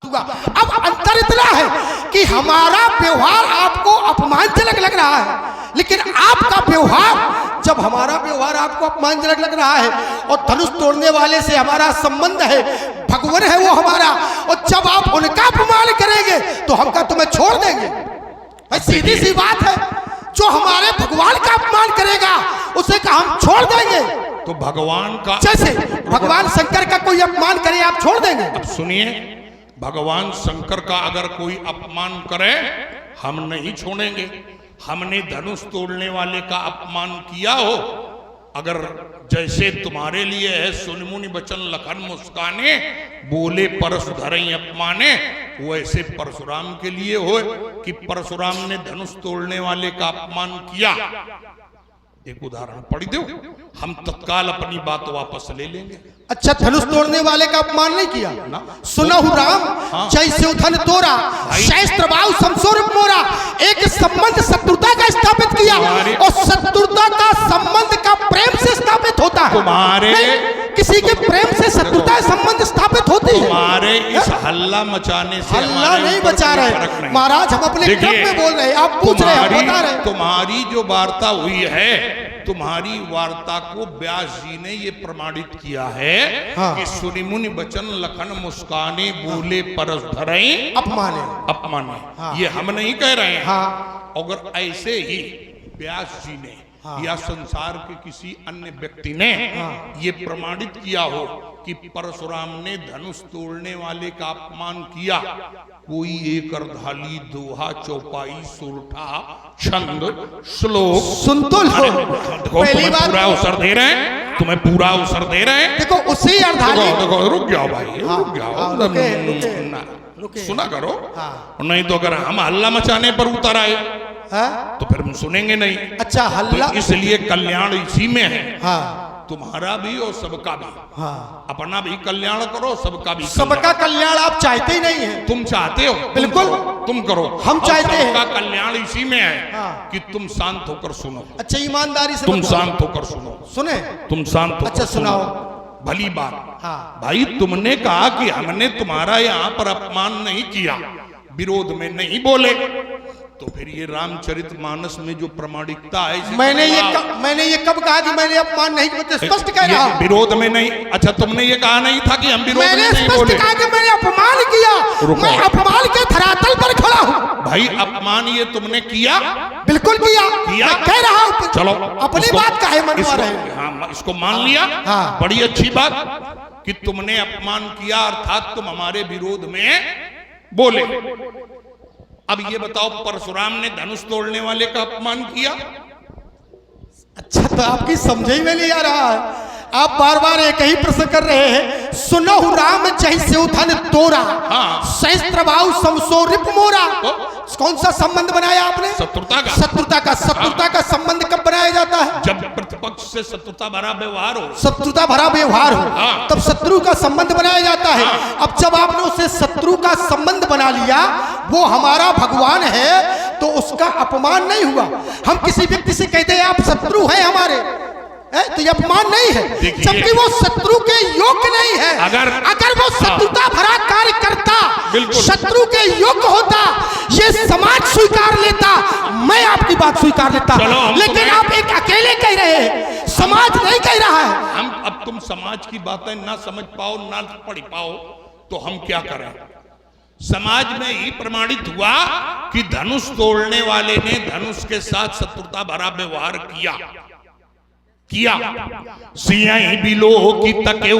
अब अंतर इतना है कि हमारा व्यवहार आपको अपमानजनक लग रहा है, लेकिन आपका व्यवहार, जब हमारा व्यवहार आपको अपमानजनक लग रहा है और धनुष तोड़ने वाले से हमारा संबंध है, भगवान है वो हमारा, और जब आप उनका अपमान करेंगे तो हम का तुम्हें छोड़ देंगे। भाई सीधी सी बात है, जो हमारे भगवान का अपमान करेगा उसे का हम छोड़ देंगे। तो भगवान का, जैसे भगवान शंकर का कोई अपमान करे आप छोड़ देंगे? अब सुनिए, भगवान शंकर का अगर कोई अपमान करे हम नहीं छोड़ेंगे। हमने धनुष तोड़ने वाले का अपमान किया हो, अगर जैसे तुम्हारे लिए है सुन मुनि बचन लखन मुस्काने, बोले परस धरई अपमाने, वैसे परशुराम के लिए हो कि परशुराम ने धनुष तोड़ने वाले का अपमान किया। एक उदाहरण पढ़ी दो, हम तत्काल अपनी बात वापस ले लेंगे। अच्छा, धनुष तोड़ने वाले का अपमान नहीं किया ना? सुनहु राम जैसे उधन तोरा, शस्त्र बाहु समसोर मोरा, एक संबंध शत्रुता का स्थापित किया, और शत्रुता का संबंध का प्रेम से स्थापित होता है। तुम्हारे किसी के प्रेम से शत्रुता संबंध स्थापित होती है। तुम्हारे इस हल्ला मचाने से हल्ला नहीं बचा रहे महाराज, हम अपने क्रम में बोल रहे हैं, आप पूछ रहे हैं, बता रहे हैं। तुम्हारी जो वार्ता हुई है, तुम्हारी वार्ता को व्यास जी ने ये प्रमाणित किया है कि सुनि मुनि बचन लखन मुस्काने, बोले परस धरई अपमाने अपमाने। ये हम नहीं कह रहे हैं। अगर ऐसे ही व्यास जी ने या संसार के किसी अन्य व्यक्ति ने ये प्रमाणित किया हो कि परशुराम ने धनुष तोड़ने वाले का अपमान किया, कोई एक अर्धाली दोहा चौपाई सुरठा छंद श्लोक सुन तो लो, पहली बार पूरा अवसर दे रहे हैं, तुम्हें पूरा अवसर दे रहे हैं। देखो उसी अर्धाली, देखो रुक जाओ भाई, रुक जाओ, सुना करो। नहीं तो अगर हम हल्ला मचाने पर उतर आए तो फिर हम सुनेंगे नहीं। अच्छा, हल्ला तो इसलिए कल्याण इसी में है, तुम्हारा भी और सबका भी। अपना भी कल्याण करो, सबका भी। सबका कल्याण आप चाहते ही नहीं है। तुम चाहते हो, बिल्कुल तुम करो, हम चाहते हैं। सबका कल्याण इसी में है कि तुम शांत होकर सुनो। अच्छा, ईमानदारी से तुम शांत होकर सुनो। सुने, तुम शांत होकर अच्छा सुनाओ। भली बात। भाई तुमने कहा कि हमने तुम्हारा यहाँ पर अपमान नहीं किया, विरोध में नहीं बोले, तो फिर ये रामचरितमानस में जो प्रमाणिकता है, मैंने ये कब कहा कि मैंने अपमान नहीं किया? स्पष्ट कह रहा हूं, विरोध में नहीं। अच्छा, तुमने ये कहा नहीं था कि हम विरोध में नहीं बोले? मैंने कहा कि मैंने अपमान किया, मैं अपमान के धरातल पर खड़ा हूं। भाई अपमान ये तुमने किया? बिल्कुल किया। मैं कह रहा हूं, चलो अपनी बात काहे मनवा रहे हैं? हाँ, इसको मान लिया, बड़ी अच्छी बात कि तुमने अपमान किया, अर्थात तुम हमारे विरोध में बोले। अब ये बताओ, परशुराम ने धनुष तोड़ने वाले का अपमान किया? अच्छा, तो आपकी समझ में नहीं आ रहा है, आप बार बार एक ही प्रश्न कर रहे हैं। सुनहु राम जैसे उधन तोरा, शस्त्र बाहु समसो रिप मोरा। कौन सा संबंध बनाया आपने? शत्रुता का। शत्रुता का संबंध कब बनाया जाता है? जब प्रतिपक्ष से शत्रुता भरा व्यवहार हो। शत्रुता भरा व्यवहार हो, तब शत्रु का संबंध बनाया जाता है। अब जब आपने उसे शत्रु का संबंध बना लिया, वो हमारा भगवान है, तो उसका अपमान नहीं हुआ। हम किसी व्यक्ति से कहते हैं आप शत्रु हैं हमारे, तो ये अपमान नहीं है, जबकि वो शत्रु के योग्य नहीं है। अगर वो शत्रुता भरा कार्य करता, शत्रु के योग्य होता, ये समाज स्वीकार लेता, मैं आपकी बात स्वीकार लेता, लेकिन आप एक अकेले कह रहे हैं, समाज नहीं कह रहा है। हम अब तुम समाज की बातें ना समझ पाओ, ना पढ़ पाओ, तो हम क्या करें? समाज में ही प्रमाणित हुआ कि धनुष तोड़ने वाले ने धनुष के साथ शत्रुता भरा व्यवहार किया। सियाही बिलो की तके